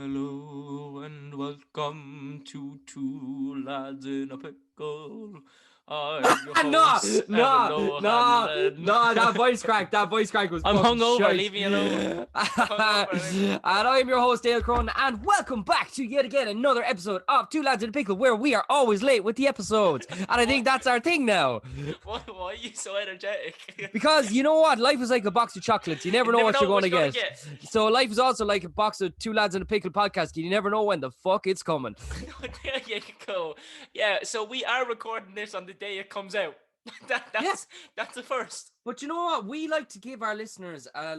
Hello and welcome to Two Lads in a Pickle. I'm your No, host, Evan no, no, O'Hanlon. no, that voice crack was I'm fucking hungover, shite. leave me alone. I'm hungover. And I'm your host, Dale Cronin, and welcome back to yet again another episode of Two Lads in a Pickle, where we are always late with the episodes. And I think that's our thing now. Why are you so energetic? Because you know what? Life is like a box of chocolates. You never know what you're going to get. So life is also like a box of Two Lads in a Pickle podcast. You never know when the fuck it's coming. There you go. Yeah, so we are recording this on the day it comes out. That's the first. But you know what? We like to give our listeners a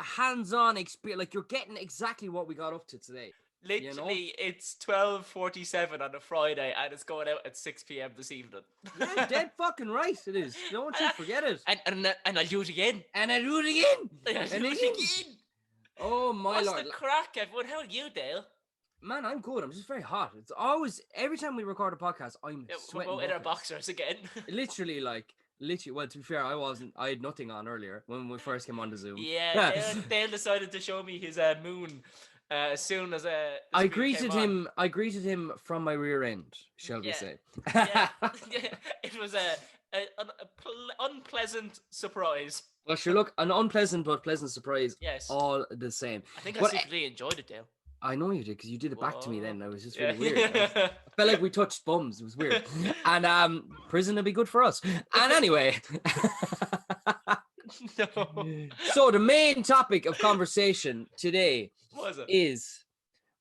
hands-on experience. Like you're getting exactly what we got up to today. Literally, it's 12:47 on a Friday, and it's going out at 6 p.m. this evening. Yeah, dead fucking right it is. Don't you forget it. And I'll do it again. And I do it again. I'll do it again. Oh my What's lord. the crack, everyone? How are you, Dale? Man, I'm good. I'm just very hot. It's always every time we record a podcast, I'm sweating. We're in our boxers again. Literally. Well, to be fair, I had nothing on earlier when we first came on the Zoom. Yeah, Dale decided to show me his moon as soon as I greeted him. I greeted him from my rear end, shall we say? Yeah. It was an unpleasant surprise. Well, sure. Look, an unpleasant but pleasant surprise. Yes, all the same. I think I secretly enjoyed it, Dale. I know you did because you did it back to me then. It was just really weird. I felt like we touched bums. It was weird. And prison would be good for us. And anyway. No. So the main topic of conversation today is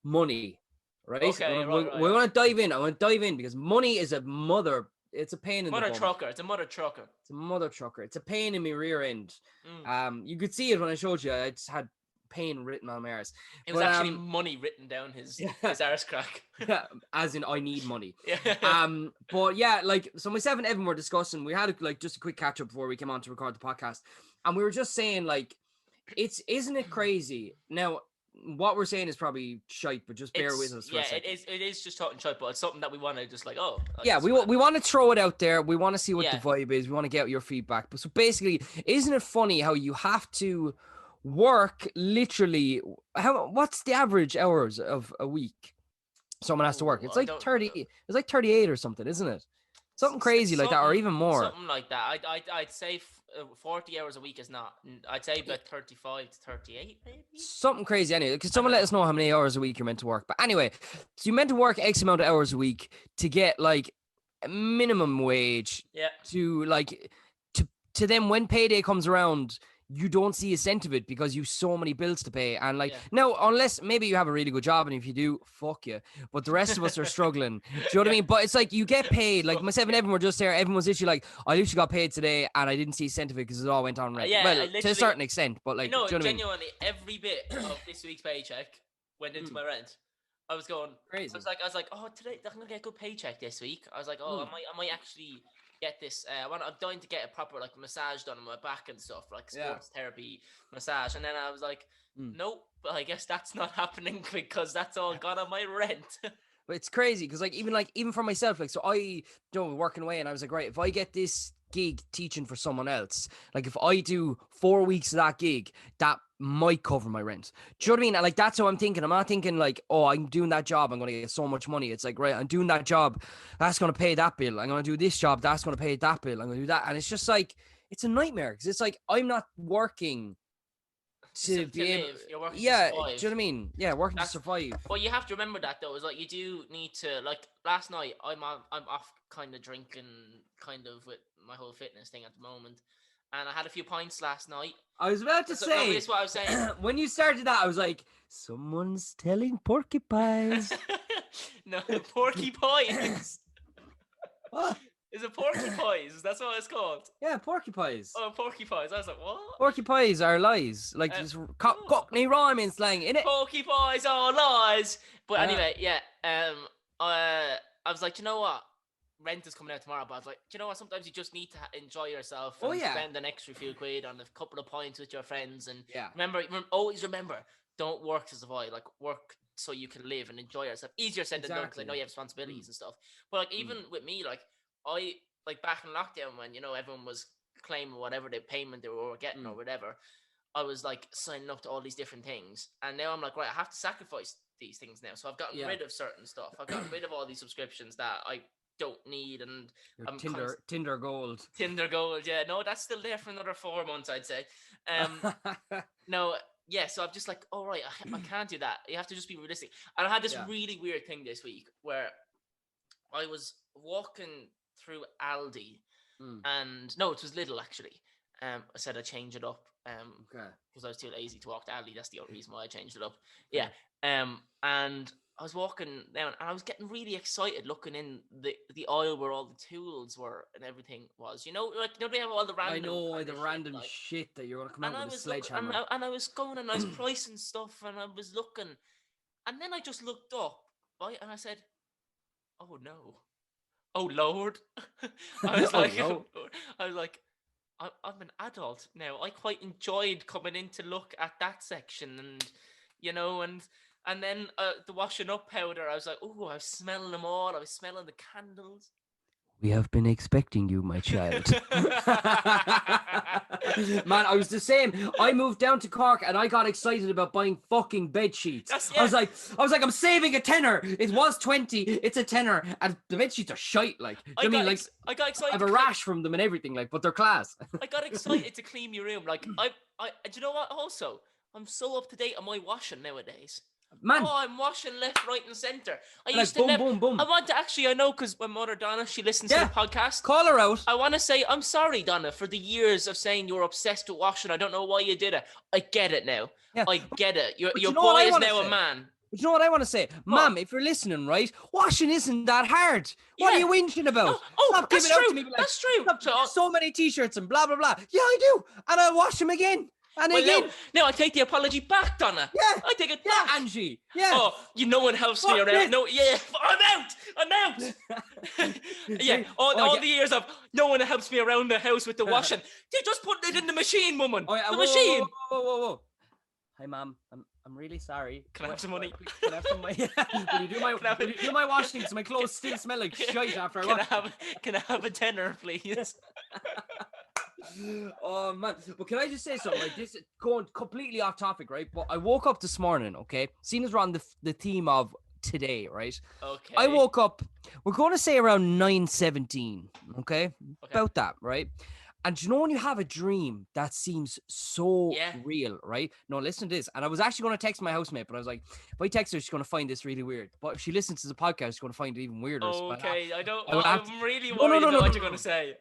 money. Right? Okay, we're going to dive in. I want to dive in because money is it's a pain in the bum. Trucker. It's a mother trucker. It's a mother trucker. It's a pain in my rear end. You could see it when I showed you. I just had pain written on my arse. It was actually money written down his arse crack. As in I need money. Yeah. But yeah, so myself and Evan were discussing, we had just a quick catch up before we came on to record the podcast. And we were just saying isn't it crazy? Now, what we're saying is probably shite, but just bear with us for a second. It is just talking shite, but it's something that we want to just we want to throw it out there. We want to see what the vibe is. We want to get your feedback. But so basically, isn't it funny how you have to work literally what's the average hours of a week someone has to work? It's like 30. It's like 38 or something, isn't it? Something crazy like that, or even more. Something like that. I'd say 40 hours a week is not. I'd say about 35 to 38, maybe. Something crazy anyway. Because someone let us know how many hours a week you're meant to work. But anyway, so you're meant to work X amount of hours a week to get a minimum wage. Yeah. To then when payday comes around, you don't see a cent of it because you've so many bills to pay. And now, unless maybe you have a really good job, and if you do, fuck you. But the rest of us are struggling. Do you know what I mean? But it's you get paid. Like myself and Evan were just there. Everyone was literally I literally got paid today and I didn't see a cent of it because it all went on rent. Well, to a certain extent, but do you know genuinely, what I mean? every bit of this week's paycheck went into my rent. I was going crazy. I was like, oh, today I'm gonna get a good paycheck this week. I was like, oh, I might actually get this. I'm dying to get a proper massage done on my back and stuff, sports therapy massage. And then I was like, nope. But I guess that's not happening because that's all gone on my rent. But it's crazy because even for myself, so I working away, and I was like, right, if I get this gig teaching for someone else, if I do 4 weeks of that gig, that might cover my rent. Do you know what I mean? That's how I'm thinking. I'm not thinking oh, I'm doing that job, I'm going to get so much money. It's right, I'm doing that job, that's going to pay that bill. I'm going to do this job, that's going to pay that bill. I'm going to do that. And it's just it's a nightmare because it's I'm not working to be able, you're working to survive. Do you know what I mean? Yeah, working to survive. Well, you have to remember that though, is you do need to last night I'm off kind of drinking kind of with my whole fitness thing at the moment. And I had a few pints last night. I was about to say. No, that's what I was saying. When you started that, I was like, someone's telling porcupines. No, porcupines. What? Is it porcupines? That's what it's called. Yeah, porcupines. Oh, porcupines. I was like, what? Porcupines are lies. Just Cockney rhyming slang, innit? Porcupines are lies. But anyway, yeah. I was like, you know what? Rent is coming out tomorrow, but I was like, you know what? Sometimes you just need to enjoy yourself and spend an extra few quid on a couple of pints with your friends. And always remember, don't work to survive. Work so you can live and enjoy yourself. Easier said than done because I know you have responsibilities and stuff. But even with me, I back in lockdown when everyone was claiming whatever the payment they were getting or whatever. I was like signing up to all these different things, and now I'm like, right, I have to sacrifice these things now. So I've gotten rid of certain stuff. I've gotten rid of all these subscriptions that I don't need, and your Tinder Gold. Tinder Gold, yeah. No, that's still there for another 4 months, I'd say. No, yeah. So I'm just like, all right, I can't do that. You have to just be realistic. And I had this really weird thing this week where I was walking through Aldi, and no, it was Lidl actually. I said I'd change it up. Because I was too lazy to walk to Aldi. That's the only reason why I changed it up. Yeah. And I was walking down, and I was getting really excited looking in the aisle where all the tools were and everything was. You know, like, they have all the random. I know the random shit that you're gonna come out with a sledgehammer. And I was going and I was pricing stuff, and I was looking, and then I just looked up, right, and I said, "Oh no, oh Lord!" I was like, no. I was like, I'm an adult now. I quite enjoyed coming in to look at that section, and you know, and then the washing up powder. I was like, oh, I was smelling them all. I was smelling the candles. We have been expecting you, my child. Man, I was the same. I moved down to Cork and I got excited about buying fucking bed sheets. I was like, I'm saving a tenner. It was 20. It's a tenner, and the bed sheets are shite. Like, I got excited. I have a rash from them and everything. Like, but they're class. I got excited to clean your room. Like, I do you know what? Also, I'm so up to date on my washing nowadays. Man. Oh, I'm washing left, right, and centre. I used to boom. I want to actually, I know, because my mother Donna, she listens to the podcast. Call her out. I want to say, I'm sorry, Donna, for the years of saying you were obsessed with washing. I don't know why you did it. I get it now. Yeah. I get it. Your boy is now a man. But you know what I want to say? Mom, if you're listening, right? Washing isn't that hard. What are you whinging about? Stop giving out to me. That's true. So many t-shirts and blah, blah, blah. Yeah, I do. And I'll wash them again. And again. No, I take the apology back, Donna. Yeah. I take it back. Yeah, Angie. Yeah. Oh, no one helps me around. No, yeah. I'm out. Yeah. All the years of no one helps me around the house with the washing. They just put it in the machine, woman. The machine. Whoa. Hi, Mom. I'm really sorry. Can I have some money? Can I have some money? Will you do my washing so my clothes still smell like shite after I wash? Can I have a tenner, please? Oh man, but can I just say something? Like, this is going completely off topic, right? But I woke up this morning, okay? Seeing as we're on the theme of today, right? Okay. I woke up, we're going to say around 9:17, okay? About that, right? And you know when you have a dream that seems so real, right? No, listen to this. And I was actually going to text my housemate, but I was like, if I text her, she's going to find this really weird. But if she listens to the podcast, she's going to find it even weirder. Okay, I'm really worried about what you're going to say.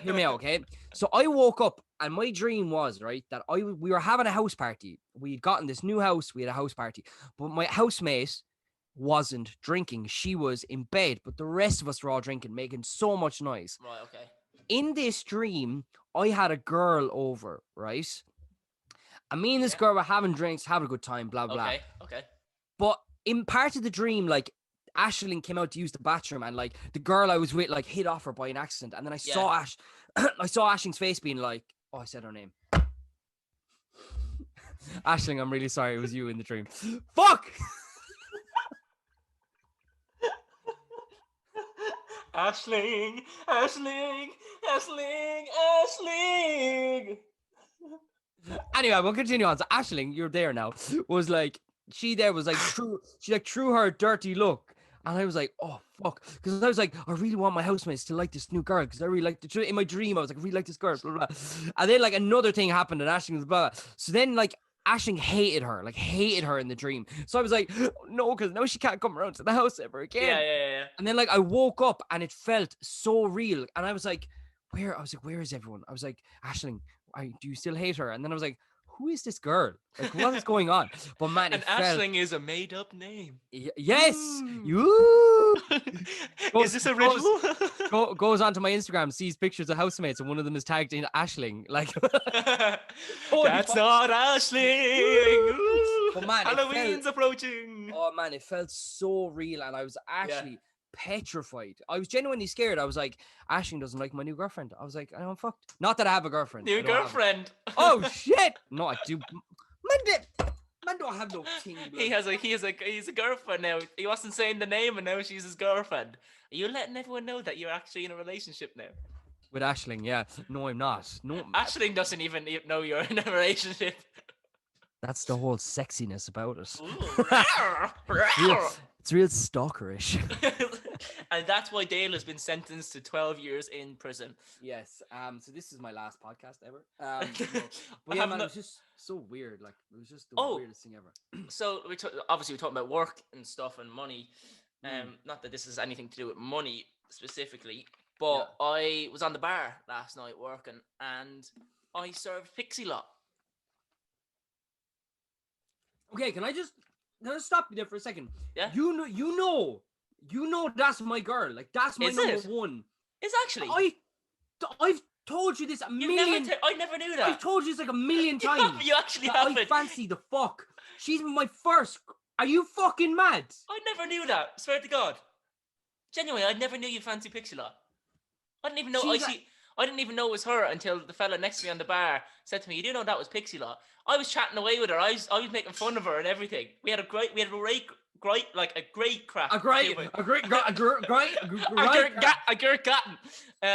Hear me out, okay? So I woke up and my dream was, right, that we were having a house party. We'd gotten this new house. We had a house party. But my housemate wasn't drinking. She was in bed, but the rest of us were all drinking, making so much noise. Right, okay. In this dream, I had a girl over, right? And me and this girl were having drinks, having a good time, blah, blah. Okay. But in part of the dream, like, Aisling came out to use the bathroom, and like the girl I was with like hit off her by an accident, and then I saw I saw Aisling's face being like, oh, I said her name. Aisling, I'm really sorry, it was you in the dream. Fuck. Aisling. Anyway, we'll continue on. So Aisling, you're there now. Was like she threw her dirty look. And I was like, oh, fuck. Because I was like, I really want my housemates to like this new girl. Because I really like in my dream, I was like, I really like this girl. Blah, blah. And then like another thing happened and Aisling was blah, blah. So then like Aisling hated her in the dream. So I was like, no, because now she can't come around to the house ever again. Yeah. And then like I woke up and it felt so real. And I was like, where is everyone? I was like, Aisling, do you still hate her? And then I was like, who is this girl? Like, what is going on? But man, and Aisling is a made-up name. Yes, you. Is this original? Goes onto my Instagram, sees pictures of housemates, and one of them is tagged in Aisling. Like, that's not Aisling. But man, Halloween's approaching. Oh man, it felt so real, and I was actually petrified. I was genuinely scared. I was like, Aisling doesn't like my new girlfriend. I was like, I'm fucked. Not that I have a girlfriend. New girlfriend. Oh shit! No, I do. Man don't have no king. He's a girlfriend now. He wasn't saying the name, and now she's his girlfriend. Are you letting everyone know that you're actually in a relationship now? With Aisling, yeah. No, I'm not. No, Aisling doesn't even know you're in a relationship. that's the whole sexiness about it. Ooh, It's real stalkerish. And that's why Dale has been sentenced to 12 years in prison. Yes. So this is my last podcast ever. But yeah, man, it was just so weird. Like, it was just the weirdest thing ever. So obviously we're talking about work and stuff and money. Not that this has anything to do with money specifically, but I was on the bar last night working, and I served Pixie Lot. Okay, can I just stop you there for a second? Yeah. You know that's my girl. Like, that's my number one. It's actually. I've told you this a million. I never knew that. I've told you this like a million times. You actually haven't. I fancy the fuck. She's my first. Are you fucking mad? I never knew that. Swear to God. Genuinely, I never knew you fancy Pixie Lot. I didn't even know. I didn't even know it was her until the fella next to me on the bar said to me, "You do know that was Pixie Lot?" I was chatting away with her. I was making fun of her and everything. We had a great crack.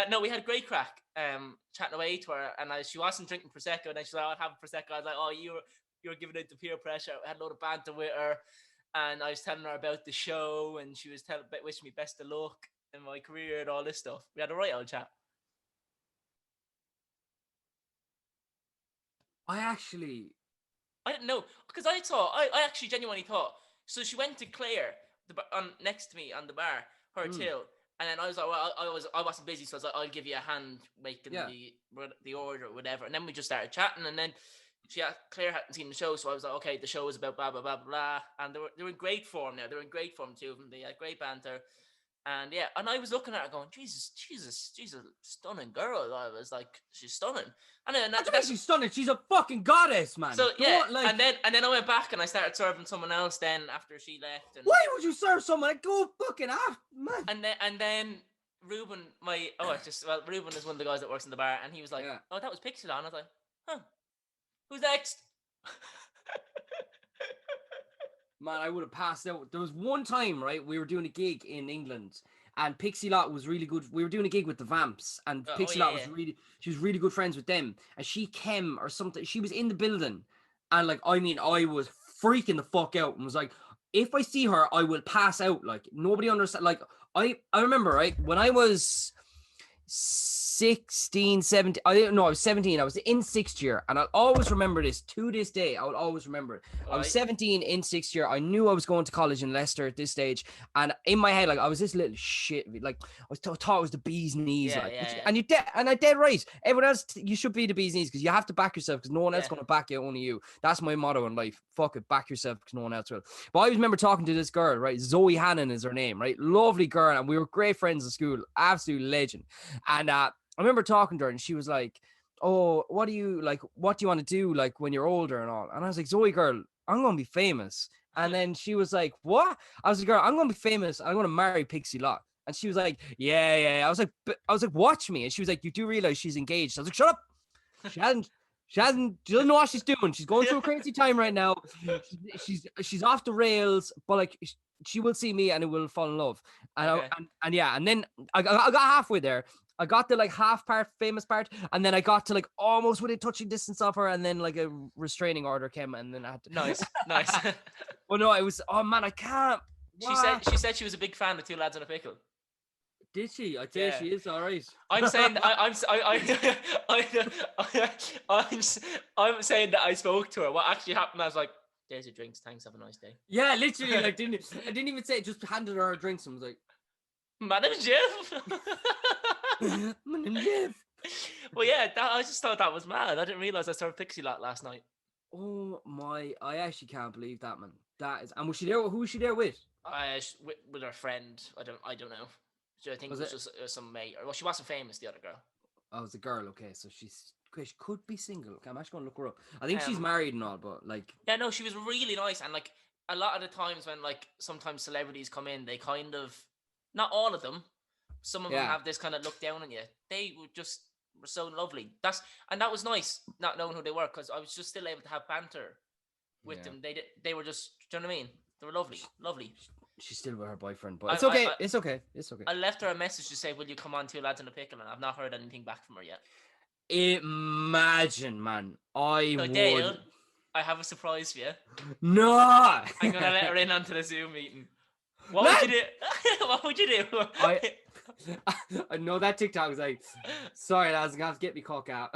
No, we had a great crack. Chatting away to her, and she wasn't drinking prosecco, and then she's like, "I'll have a prosecco." I was like, "Oh, you're giving it to peer pressure." I had a load of banter with her, and I was telling her about the show, and she was wishing me best of luck in my career and all this stuff. We had a right old chat. I didn't know, because I actually genuinely thought. So she went to Claire, next to me on the bar, her too, and then I was like, well, I wasn't busy, so I was like, I'll give you a hand making the order or whatever, and then we just started chatting, and then Claire hadn't seen the show, so I was like, okay, the show is about blah blah blah blah, and they were in great form now. They were in great form, two of them. They had great banter. And and I was looking at her going, Jesus, she's a stunning girl. I was like, she's stunning. And then she's stunning. She's a fucking goddess, man. So and then I went back and I started serving someone else. Then after she left, and why would you serve someone? Go fucking off, man. And then Ruben, Ruben is one of the guys that works in the bar, and he was like, oh, that was Pixie Lot. And I was like, huh, who's next? Man, I would have passed out. There was one time, right, we were doing a gig in England, and Pixie Lot was really good. We were doing a gig with the Vamps, and Pixie Lot was she was really good friends with them. And she came or something. She was in the building, and like, I mean, I was freaking the fuck out and was like, if I see her, I will pass out. Like, nobody understand. Like, I remember, right, when I was 16, 17, I was 17. I was in sixth year, and I'll always remember this to this day. I will always remember it. I was 17 in sixth year. I knew I was going to college in Leicester at this stage, and in my head, like, I was this little shit. Like, I was thought it was the bee's knees. And I dead right. Everyone else, you should be the bee's knees, because you have to back yourself, because no one else is going to back you, only you. That's my motto in life. Fuck it, back yourself, because no one else will. But I remember talking to this girl, right? Zoe Hannon is her name, right? Lovely girl, and we were great friends in school. Absolute legend. And I remember talking to her, and she was like, oh, what do you want to do, like, when you're older and all? And I was like, Zoe girl, I'm going to be famous. And then she was like, what? I was like, girl, I'm going to be famous. I'm going to marry Pixie Lot. And she was like, yeah. I was like, watch me. And she was like, you do realize she's engaged? I was like, shut up. She doesn't know what she's doing. She's going through a crazy time right now. She's off the rails, but like, she will see me and it will fall in love. And and then I got halfway there. I got the like half part, famous part, and then I got to like almost within touching distance of her, and then like a restraining order came, and then I had to. Nice. Well, no, it was. Oh man, I can't. What? She said she was a big fan of Two Lads and a Pickle. Did she? I tell you, she is all right. I'm saying that I'm saying that I spoke to her. What actually happened? I was like, "There's your drinks. Thanks. Have a nice day." Yeah, literally. Like, I didn't even say it. Just handed her drinks and was like, "My name's Jeff." My name's Jeff. Well, yeah, I just thought that was mad. I didn't realize I saw Pixie Lot last night. Oh my! I actually can't believe that, man. That is. And was she there? Who was she there with? With her friend. I don't know. So I think it was just some mate. Well, she wasn't famous. The other girl. Oh, it was a girl. Okay, so she could be single. Okay, I'm actually gonna look her up. I think she's married and all, but like. Yeah, no, she was really nice, and like a lot of the times when like sometimes celebrities come in, they kind of, not all of them, some of them have this kind of look down on you. They were so lovely. That was nice, not knowing who they were, because I was just still able to have banter with them. They were just, do you know what I mean? They were lovely. She's still with her boyfriend, but it's okay. It's okay. It's okay. I left her a message to say, "Will you come on Two Lads in a Pickle?" And I've not heard anything back from her yet. Imagine, man. Dale, I have a surprise for you. No. I'm gonna let her in onto the Zoom meeting. What would you do? What would you do? I know that TikTok was like, sorry, lads, I'm gonna have to get me cock out.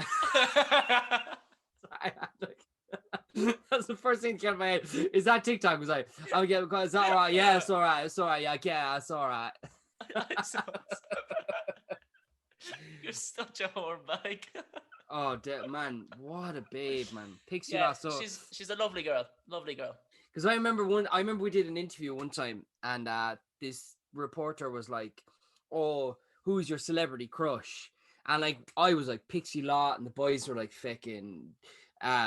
That's the first thing that came to my head. Is that TikTok was like, oh yeah, is that all right? Yeah, it's all right. It's all right. Yeah, it's all right. You're such a whore bag. Oh, man, what a babe, man. Pixie Lott. So she's a lovely girl. Because I remember we did an interview one time, and this reporter was like, "Oh, who's your celebrity crush?" And like I was like Pixie Lott, and the boys were like fucking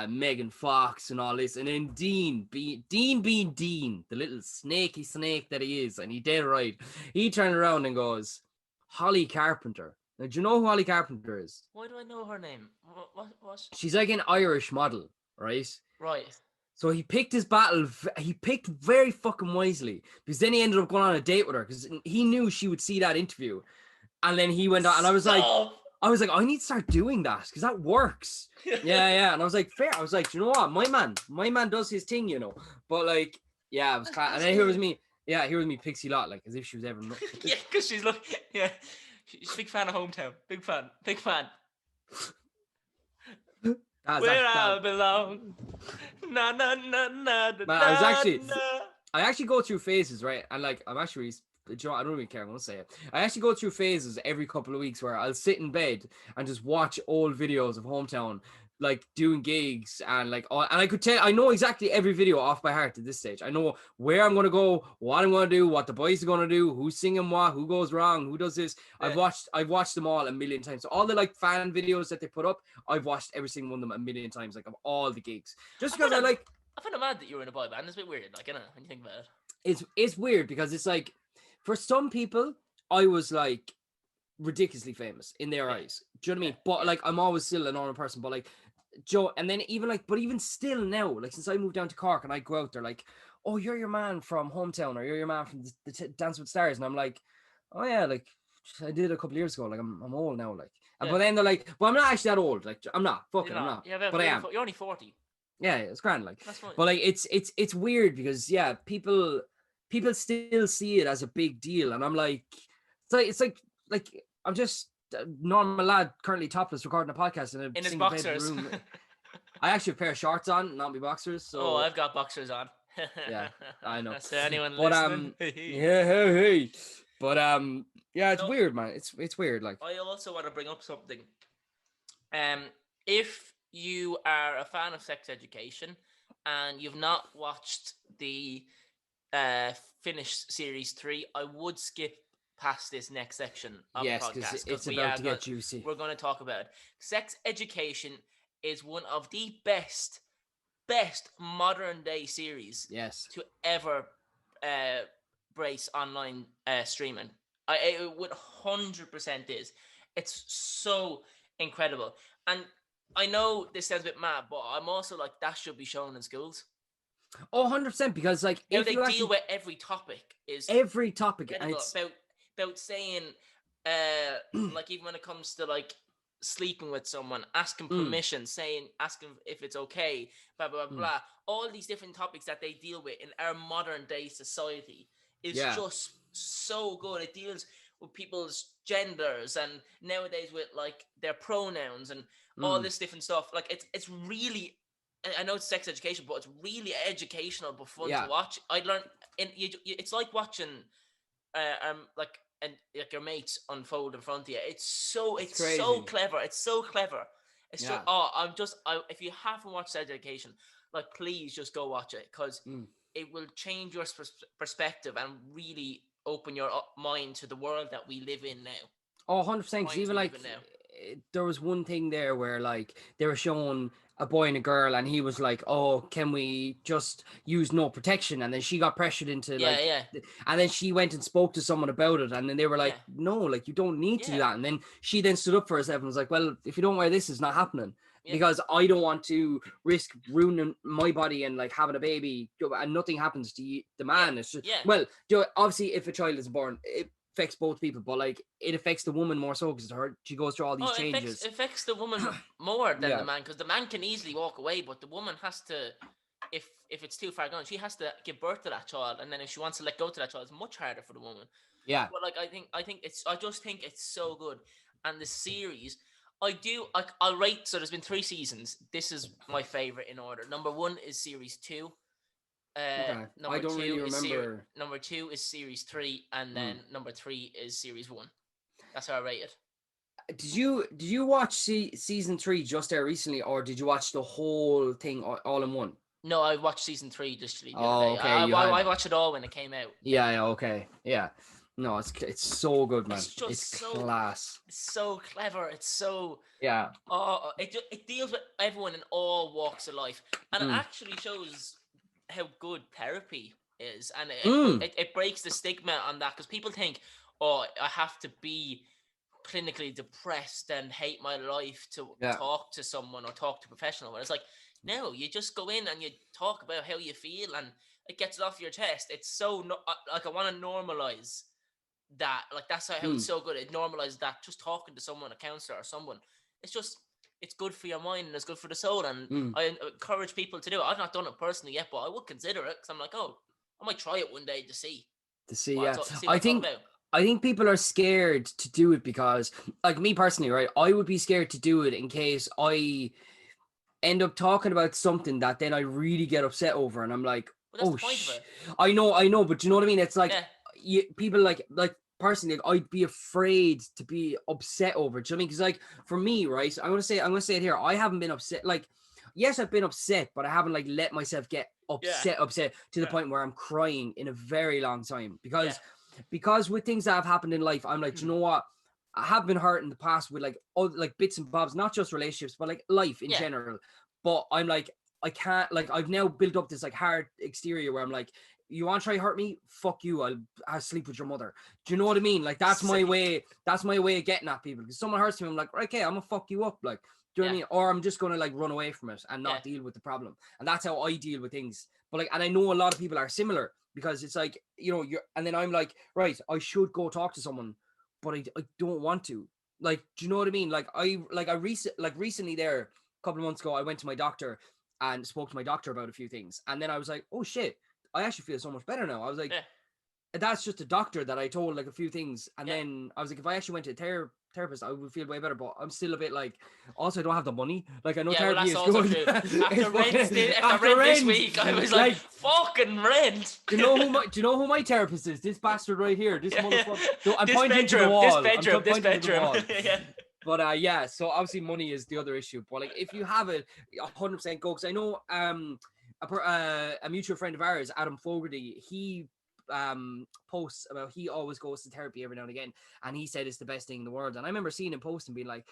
Megan Fox and all this, and then Dean being Dean, the little snaky snake that he is, and he did right. He turned around and goes, Holly Carpenter. Now, do you know who Holly Carpenter is? Why do I know her name? What? She's like an Irish model, right? Right. So he picked his battle. He picked very fucking wisely, because then he ended up going on a date with her because he knew she would see that interview, and then he went on, and I was like, I need to start doing that because that works. yeah. And I was like, fair. I was like, you know what, my man does his thing, you know. But like, yeah, it was class. And then here was me, Pixie Lott, like as if she was ever. Yeah, because she's looking. Yeah. She's a big fan of Hometown. Big fan. Where I belong. Na na na na. I actually go through phases, right? And like, I don't even care. I'm gonna say it. I actually go through phases every couple of weeks where I'll sit in bed and just watch old videos of Hometown, like doing gigs, and like, and I know exactly every video off by heart at this stage. I know where I'm gonna go, what I'm gonna do, what the boys are gonna do, who's singing what, who goes wrong, who does this. Yeah. I've watched them all a million times. So all the like fan videos that they put up, I've watched every single one of them a million times, like of all the gigs. Just because I find it mad that you were in a boy band. It's a bit weird, like, when you think about it. It's weird because it's like, for some people, I was like ridiculously famous in their eyes. Do you know what I mean? But like, I'm always still a normal person. But like, Joe, and then even still now, like since I moved down to Cork and I go out there, like, oh, you're your man from Hometown, or you're your man from the Dance with Stars, and I'm like, oh yeah, like I did a couple of years ago. Like I'm old now, like. Yeah. But then they're like, well, I'm not actually that old. Like I'm not. I'm not. Yeah, but I am. You're only 40. Yeah, it's grand. Like, but like it's weird because people still see it as a big deal, and I'm like, it's like I'm just a normal lad currently topless recording a podcast in his boxers. Room. I actually have a pair of shorts on, not my boxers. So I've got boxers on. Yeah, I know. So anyone listening? Hey. But yeah, it's weird, man. It's weird. Like, I also want to bring up something. If you are a fan of Sex Education and you've not watched the finished series 3, I would skip past this next section of the podcast. Yes, it's about to get juicy. We're going to talk about it. Sex Education is one of the best modern day series to ever brace online streaming. It would 100% is. It's so incredible. And I know this sounds a bit mad, but I'm also like, that should be shown in schools. Oh, 100%, because like if they deal with every topic and it's about saying like, even when it comes to like sleeping with someone, asking permission, asking if it's okay, blah blah blah, all these different topics that they deal with in our modern day society is just so good. It deals with people's genders, and nowadays with like their pronouns and all this different stuff. Like, it's really, I know it's sex education, but it's really educational but fun to watch. I learned it's like watching like your mates unfold in front of you. It's so clever. It's so clever. It's if you haven't watched Sex Education, like, please just go watch it, because it will change your perspective and really open your mind to the world that we live in now. Oh, 100%. Even like, there was one thing there where like they were showing a boy and a girl, and he was like, oh, can we just use no protection? And then she got pressured into and then she went and spoke to someone about it, and then they were like, no, like, you don't need to do that. And then she then stood up for herself and was like, well, if you don't wear this, it's not happening. because I don't want to risk ruining my body and like having a baby and nothing happens to the man. It's just, well, obviously if a child is born, it affects both people, but like it affects the woman more so because she goes through all these changes. It affects the woman more than the man, because the man can easily walk away, but the woman has to, if it's too far gone, she has to give birth to that child, and then if she wants to let go to that child, it's much harder for the woman. Yeah. But like I just think it's so good, and the series. I'll rate. So there's been 3 seasons. This is my favorite in order. Number 1 is series 2. Okay. I don't really remember. Number 2 is series 3, and then number 3 is series 1. That's how I rate it. Did you watch season 3 just there recently, or did you watch the whole thing all in one? No, I watched season 3 just the other day. Okay. I watched it all when it came out. Yeah. Okay. Yeah. No, it's so good, man. It's class. It's so clever. It's so it deals with everyone in all walks of life, and it actually shows how good therapy is, and it breaks the stigma on that, because people think, oh, I have to be clinically depressed and hate my life to talk to someone or talk to a professional. But it's like, no, you just go in and you talk about how you feel, and it gets it off your chest. It's so like I want to normalize that. Like that's how it's so good. It normalizes that, just talking to someone, a counselor or someone. It's good for your mind and it's good for the soul, and I encourage people to do it. I've not done it personally yet, but I would consider it, because I'm like, oh, I might try it one day to see. I think people are scared to do it because, like me personally, right, I would be scared to do it in case I end up talking about something that then I really get upset over, and I'm like, I know, but you know what I mean? It's like people like personally, I'd be afraid to be upset over it. Do you know what I mean? Because like for me, right, I'm gonna say it here. I haven't been upset. Like, yes, I've been upset, but I haven't like let myself get upset to the point where I'm crying in a very long time. Because with things that have happened in life, I'm like, do you know what? I have been hurt in the past with like bits and bobs, not just relationships, but like life in general. But I'm like, I can't, like, I've now built up this like hard exterior where I'm like, you want to try hurt me? Fuck you. I'll sleep with your mother. Do you know what I mean? Like, that's my way. That's my way of getting at people. Because someone hurts me, I'm like, okay, I'm gonna fuck you up. Like, do you know what I mean? Or I'm just gonna like run away from it and not deal with the problem. And that's how I deal with things. But like, and I know a lot of people are similar, because it's like, you know, and then I'm like, right, I should go talk to someone, but I don't want to. Like, do you know what I mean? Like, recently there, a couple of months ago, I went to my doctor and spoke to my doctor about a few things. And then I was like, oh shit, I actually feel so much better now. I was like, that's just a doctor that I told like a few things. And then I was like, if I actually went to a therapist, I would feel way better. But I'm still a bit like, also I don't have the money. Like, I know therapy is good. After rent this week, I was like fucking rent. Do you know who my therapist is? This bastard right here. This motherfucker. I'm pointing to the wall. This bedroom. But so obviously money is the other issue. But like, if you have it, 100% go. Because I know a mutual friend of ours, Adam Fogarty, he posts about he always goes to therapy every now and again, and he said it's the best thing in the world. And I remember seeing him post and being like,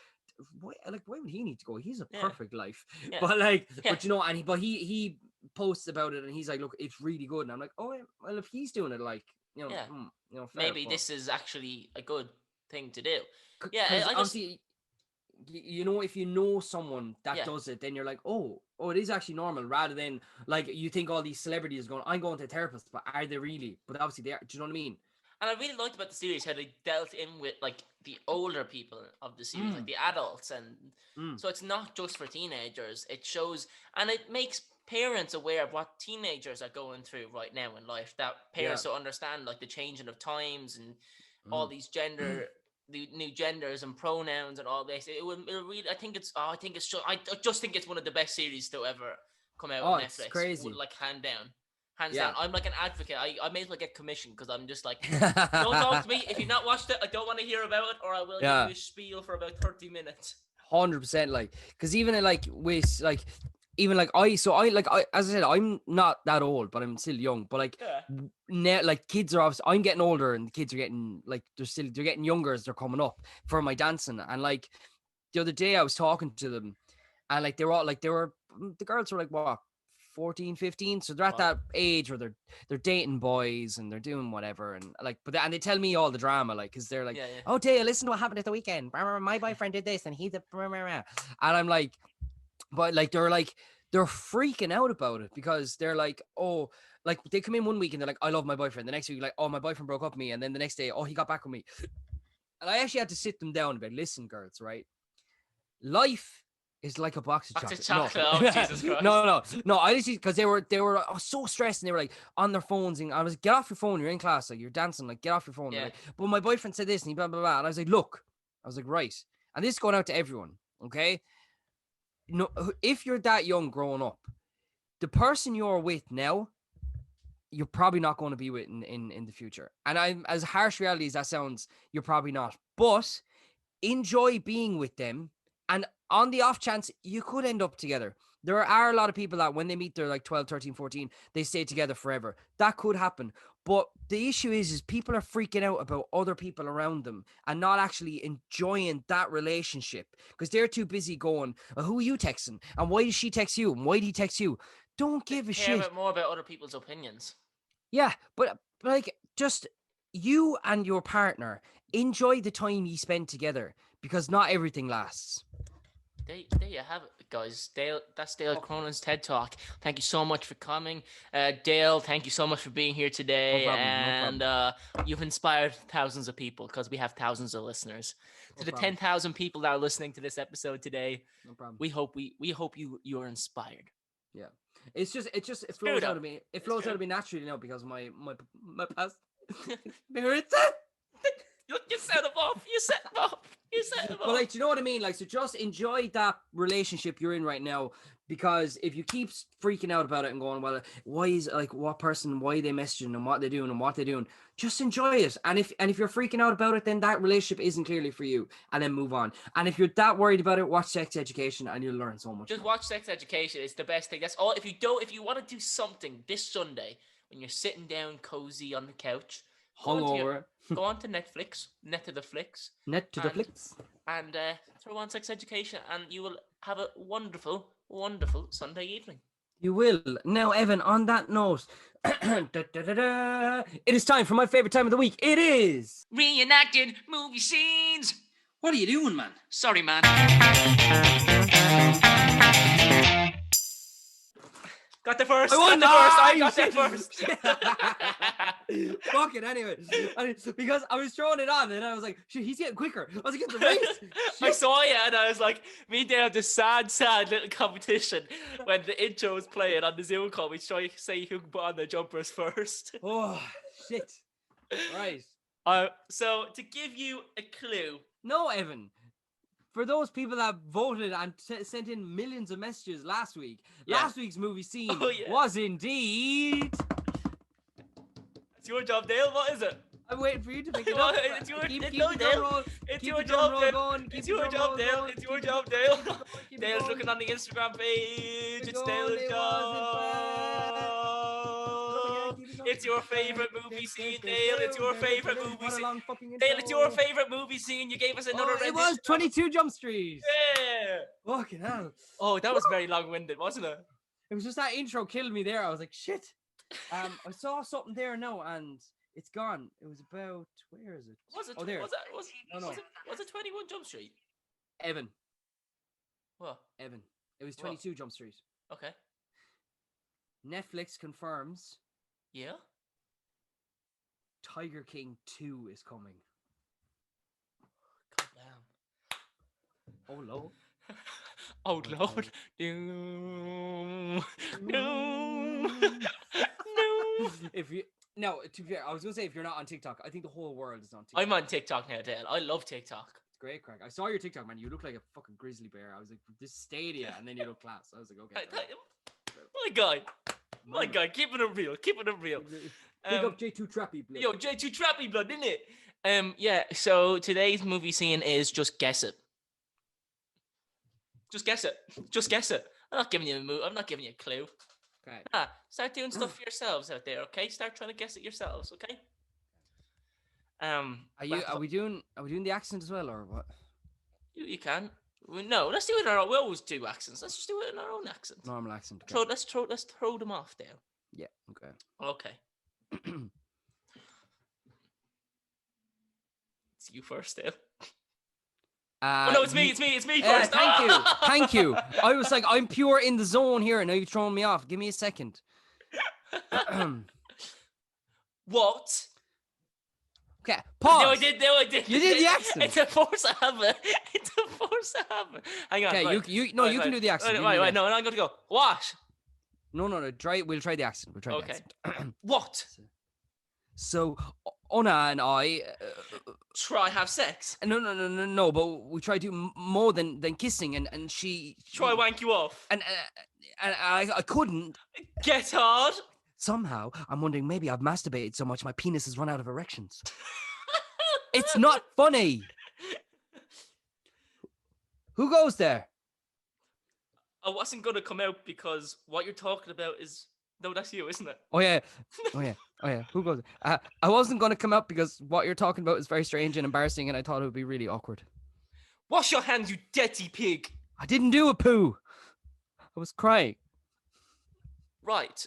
why would he need to go? He's a perfect life. But like, but you know, and he posts about it, and he's like, look, it's really good. And I'm like, oh well, if he's doing it, like, you know, maybe this is actually a good thing to do. Obviously, you know, if you know someone that does it, then you're like, oh, it is actually normal, rather than like you think all these celebrities going, I'm going to a therapist, but are they really? But obviously they are. Do you know what I mean? And I really liked about the series how they dealt in with like the older people of the series, like the adults, and so it's not just for teenagers. It shows, and it makes parents aware of what teenagers are going through right now in life. That parents don't understand, like the changing of times and all these the new genders and pronouns and all this. It really. I just think it's one of the best series to ever come out on Netflix. It's crazy. Like hands down. I'm like an advocate. I may as well get commission, because I'm just like, don't talk to me if you've not watched it. I don't want to hear about it, or I will give you a spiel for about 30 minutes. 100%, like, because even like with like. Even like as I said, I'm not that old, but I'm still young. But like now, like kids are obviously, I'm getting older, and the kids are getting like they're getting younger as they're coming up for my dancing. And like the other day I was talking to them, and like the girls were like what, 14, 15, so they're at that age where they're dating boys and they're doing whatever, and like and they tell me all the drama, like, because they're like, oh Dale, listen to what happened at the weekend. My boyfriend did this and he's a and I'm like, but like they're freaking out about it because they're like, oh, like they come in one week and they're like, I love my boyfriend. The next week, like, oh, my boyfriend broke up with me, and then the next day, oh, he got back with me. And I actually had to sit them down a bit. Listen, girls, right? Life is like a box of chocolate. No. Oh, Jesus Christ. No. I just because they were so stressed and they were like on their phones and I was like, get off your phone. You're in class, like you're dancing, like get off your phone. Yeah. Like, but my boyfriend said this and he blah blah blah. And I was like, look, I was like, right. And this is going out to everyone, okay? No, if you're that young growing up, the person you're with now, you're probably not going to be with in the future. And I'm as harsh reality as that sounds, you're probably not. But enjoy being with them. And on the off chance, you could end up together. There are a lot of people that when they meet, they're like 12, 13, 14, they stay together forever. That could happen. But the issue is people are freaking out about other people around them and not actually enjoying that relationship because they're too busy going, who are you texting? And why did she text you? And why did he text you? Don't give a shit. Care more about other people's opinions. Yeah, but like just you and your partner enjoy the time you spend together because not everything lasts. There you have it, guys. That's Dale Cronin's TED Talk. Thank you so much for coming. Dale, thank you so much for being here today. No problem. You've inspired thousands of people because we have thousands of listeners. To the 10,000 people that are listening to this episode today, no problem. We hope you're inspired. Yeah. It flows out of me. It flows out of me naturally now because my past parents. You set them off. But like, do you know what I mean? Like, so just enjoy that relationship you're in right now. Because if you keep freaking out about it and going, well, why is like what person, why are they messaging and what they're doing, just enjoy it. And if you're freaking out about it, then that relationship isn't clearly for you, and then move on. And if you're that worried about it, watch Sex Education, and you'll learn so much. Just watch Sex Education. It's the best thing. That's all. If you want to do something this Sunday when you're sitting down cozy on the couch, hungover, go on to Netflix, Net to the Flicks, and throw on Sex Education, and you will have a wonderful Sunday evening. You will. Now, Evan, on that note, it is time for my favorite time of the week. It is reenacted movie scenes. What are you doing, man? Sorry, man. Got there first. I got there first. Fuck it, anyway. Because I was throwing it on and I was like, shit, he's getting quicker. I was like, it's a race. I saw you and I was like, me and Dave have this sad little competition when the intro was playing on the Zoom call. We try to say who can put on the jumpers first. Oh, shit. Right. So, to give you a clue. No, Evan. For those people that voted and sent in millions of messages last week, last week's movie scene was indeed... It's your job, Dale. What is it? I'm waiting for you to pick it up. It's your job, Dale. It's your job, Dale. It's your job, Dale. Dale's looking on the Instagram page. It's Dale's job. It's your favorite movie scene, Dale. It's your favorite movie scene. Dale, it's your favorite movie scene. You gave us another rendition. It was 22 Jump Street. Yeah. Fucking hell. Oh, that was very long-winded, wasn't it? It was just that intro killed me there. I was like, shit. I saw something there now and it's gone. It was about, where is it? Was it? There. Was it 21 Jump Street? Evan. What? Evan. It was 22 Jump Street. Okay. Netflix confirms. Yeah. Tiger King 2 is coming. God damn. Oh Lord. Oh Lord. No. If you to be fair, I was gonna say if you're not on TikTok, I think the whole world is on TikTok. I'm on TikTok now, Dale. I love TikTok. It's great, crack. I saw your TikTok, man. You look like a fucking grizzly bear. I was like, this Stadia, and then you look class. I was like, okay. My guy, keeping it real. Big up J2 Trappy blood. Yo, J2 Trappy blood, isn't it? Yeah. So today's movie scene is just guess it. Just guess it. I'm not giving you a clue. Okay. Start doing stuff for yourselves out there, okay? Start trying to guess it yourselves, okay? Are we doing the accent as well, or what? You can. No, let's do it in our own. We always do accents. Let's just do it in our own accent. Normal accent. Okay. Let's throw them off there. Yeah. Okay. Okay. It's you first, Dale. Oh no, it's me first. Thank you. I was like, I'm pure in the zone here, and now you're throwing me off. Give me a second. What? Okay, pause. No, I did. You did the accent. It's a force I have it. Hang on. Okay, right. you can do the accent. Right. No, I'm going to go. What? No. We'll try the accent. The accent. What? So, Anna and I try have sex. No. But we try to do more than kissing, and she try wank you off, and I couldn't. Get hard. Somehow, I'm wondering maybe I've masturbated so much my penis has run out of erections. It's not funny. Who goes there? I wasn't going to come out because what you're talking about is... No, that's you, isn't it? Oh, yeah. Who goes there? I wasn't going to come out because what you're talking about is very strange and embarrassing, and I thought it would be really awkward. Wash your hands, you dirty pig. I didn't do a poo. I was crying. Right.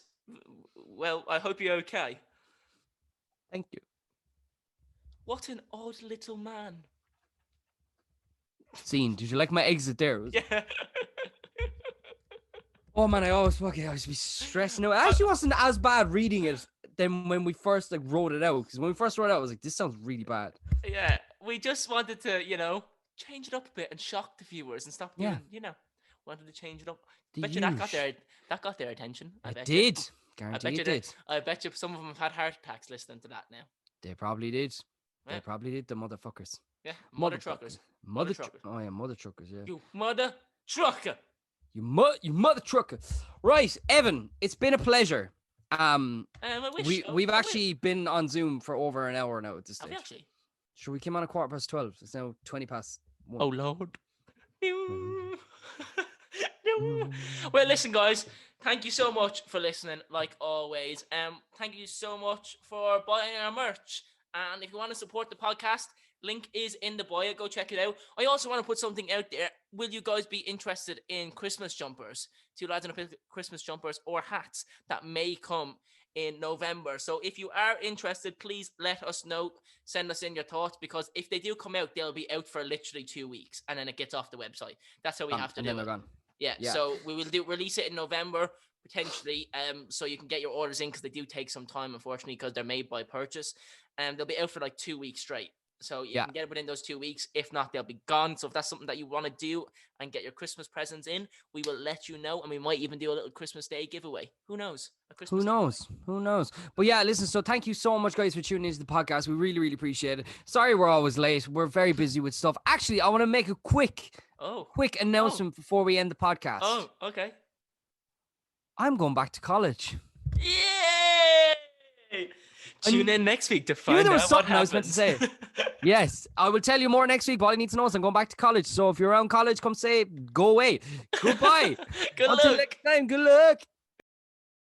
Well, I hope you're okay. Thank you. What an odd little man. Scene, did you like my exit there? Yeah. Oh man, I always be stressing out. It actually wasn't as bad reading it than when we first wrote it out. Because when we first wrote it out, I was like, this sounds really bad. Yeah, we just wanted to, change it up a bit and shock the viewers and stop doing, wanted to change it up. Bet you that got their attention. I did. Guarantee it did. I bet you some of them have had heart attacks listening to that now. They probably did. Yeah. They probably did, the motherfuckers. Yeah, mother truckers. Mother truckers. Oh yeah, mother truckers, yeah. You mother trucker. You mother trucker. Right, Evan, it's been a pleasure. We've actually been on Zoom for over an hour now at this stage. Have we actually? Sure, we came on at 12:15. It's now 1:20. Oh Lord. Well, listen, guys. Thank you so much for listening, like always. Thank you so much for buying our merch. And if you want to support the podcast, link is in the bio. Go check it out. I also want to put something out there. Will you guys be interested in Christmas jumpers? 2 Lads in a Pit Christmas jumpers or hats that may come in November. So if you are interested, please let us know. Send us in your thoughts, because if they do come out, they'll be out for literally 2 weeks, and then it gets off the website. That's how we have to do it. Gone. Yeah, so we will release it in November, potentially, so you can get your orders in, because they do take some time, unfortunately, because they're made by purchase. And they'll be out for 2 weeks straight. So you can get it within those 2 weeks. If not, they'll be gone. So if that's something that you want to do and get your Christmas presents in, we will let you know. And we might even do a little Christmas Day giveaway. Who knows? Who knows? But yeah, listen, so thank you so much, guys, for tuning into the podcast. We really, really appreciate it. Sorry we're always late. We're very busy with stuff. Actually, I want to make a quick announcement before we end the podcast. Oh, okay. I'm going back to college. Yay! Tune in next week to find out there was something I was meant to say. Yes, I will tell you more next week. But all you need to know is I'm going back to college. So if you're around college, come say, go away. Goodbye. Good luck. Until next time, good luck.